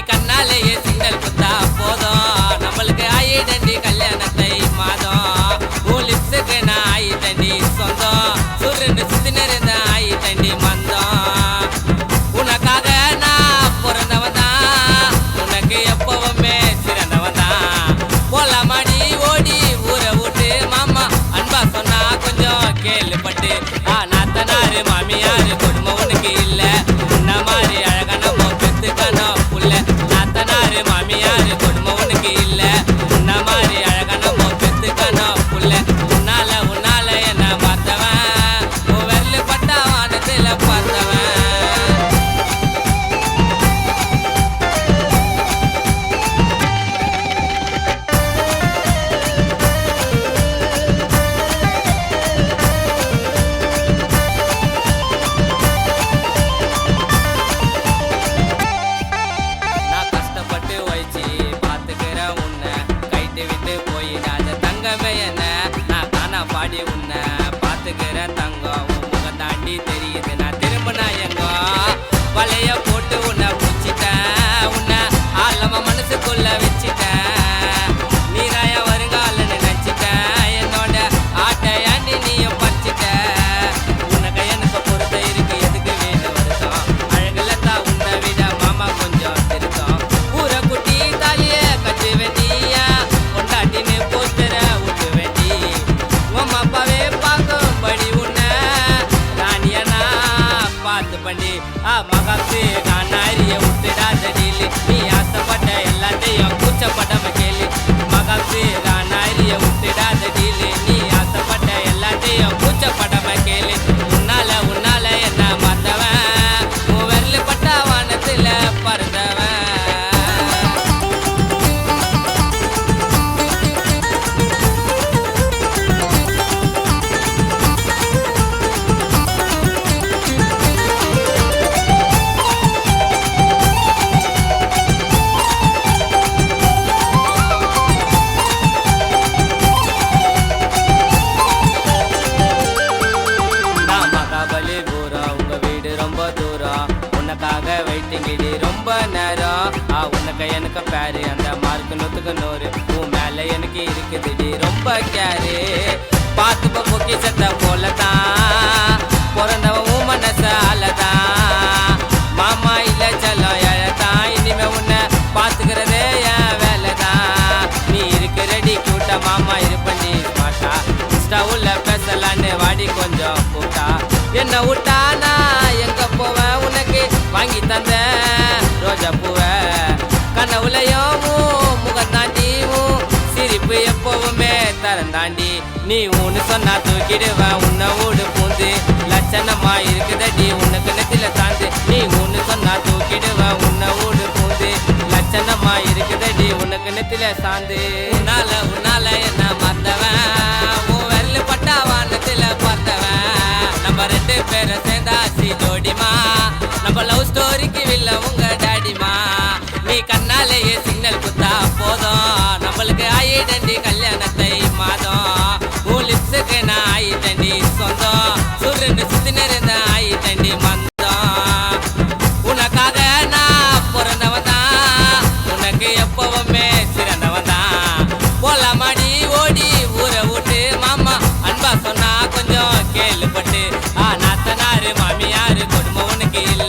கண்ணாலேயே சிக்னல் குத்தா போதும் நம்மளுக்கு ஆயிடண்டி கல்யாணத்தை மாதம் உன் லிப்ஸுக்கு நான் ஆயிட்டண்டி சொந்தம் சுருண்டு சுத்தினர் இருந்த ஆயிட்டண்டி மந்தம் உனக்காக நான் பிறந்தவன் தான் உனக்கு எப்பவுமே சிறந்தவன் தான் போலாமாடி ஓடி ஊரை விட்டு மாமா அன்பா சொன்னா கொஞ்சம் கேள்விப்பட்டு நாத்தனாரு மாமியாரு குடும்பம் உனக்கு இல்ல உன்ன மாதிரி அழகான பெத்துக்கணும் புள்ள நாத்தனாரு மாமியாரு குடும்பம் உனக்கு இல்ல உன்ன மாதிரி அழகான பெத்துக்கணும் புள்ள உன்னால என்ன பார்த்தவன் உன் விரலு பட்ட வானத்துல பார்த்தவன் பாடி உன்னை பாத்துக்கிற தங்கம் உன் முகம் தாண்டி தெரியுது நான் திரும்பினா எங்கோ வலைய போட்டு உன்னை பிடிச்சிட்டேன் உன்னை ஆழமா மனசுக்குள்ள வச்சிட்டேன் நீராய வருங்காலன்னு நினைச்சிட்டேன் என்னோட ஆட்டையாண்டி நீயும் பறிச்சிட்ட உனக்கு எனக்கு பொறுத்த இருக்கு எதுக்கு வேணும் வருத்தம் அழகுல தான் உன்னை விட மாமா கொஞ்சம் திருத்தம் ஊரை குட்டி தாலிய கட்டு வேண்டியா கொண்டாட்டின்னு போத்துற விட்டு வேண்டி உம்மா அப்பாவே பார்க்கும்படி உன்னை ராணியனா பார்த்து பண்ணி மகாசு நான் அறிய விட்டுடாத டீலு நீ ஆசைப்பட்ட எல்லாத்தையும் கூச்சப்படாம கேளு மகாசு நான் அறிய விட்டுடாத டீலு நீ ஆசைப்பட்ட எல்லாத்தையும் கூச்சப்படாம கேளு உன்னால என்ன மறந்தவன் உன் விரலு பட்ட வானத்துல பறந்தவன் உனக்காக வெயிட்டிங் இடி ரொம்ப நேரம் உனக்கு எனக்கு பேரு அந்த மார்க்கு 100க்கு 100 உன் மேல எனக்கு இருக்குதுடி ரொம்ப கேரு பார்த்துப்ப பொக்கிஷத்தை போலதான் பிறந்தவன் உன் மனசாலதான் மாமா இல்ல செல்லம் எழதான் இனிமே உன்னை பார்த்துக்கிறதே என் வேலைதான் நீ இருக்கு ரெடி கூட்ட மாமா இருப்பண்ணி மாட்டா ஸ்டவ்ல பேசலான்னு வாடி கொஞ்சம் கூட்டா என்ன விட்டானா எங்க போவேன் உனக்கு வாங்கி தந்த ரோஜா பூவ கனவுலையும் முகம் தாண்டியும் சிரிப்பு எப்பவுமே தரம் தாண்டி நீ ஒன்று சொன்னா தூக்கிடுவேன் உன்னை ஓடு பூந்து லட்சணமா இருக்குதடி உனக்கு நெத்தில சாந்து நீ ஒன்று சொன்னா தூக்கிடுவேன் உன்னை ஓடு பூந்து லட்சணமா இருக்குதடி உனக்கு நெத்தில சாந்து உன்னால என்ன மறந்தவன் உன் வெள்ளு பட்டா வானத்துல பார்த்தவன் நம்ம 2 பேரை சேர்ந்தாச்சு ஜோடிமா நம்ம லவ் ஸ்டோரிக்கு வில்ல உங்க டாடிமா நீ கண்ணாலேயே சிக்னல் குத்தா போதும் நம்மளுக்கு ஆயிடண்டி கல்யாணத்தை மாதம் உன் லிப்ஸுக்கு நான் ஆயிட்டண்டி சொந்தம் சுருண்டு சுத்தினர் இருந்த ஆயிட்டண்டி மந்தம் உனக்காக நான் பிறந்தவன் தான் உனக்கு எப்பவுமே சிறந்தவன் தான் போலாமாடி ஓடி ஊரை விட்டு மாமா அன்பா சொன்னா கொஞ்சம் கேள்விப்பட்டு நாத்தனாரு மாமியாரு குடும்பம் உனக்கு இல்ல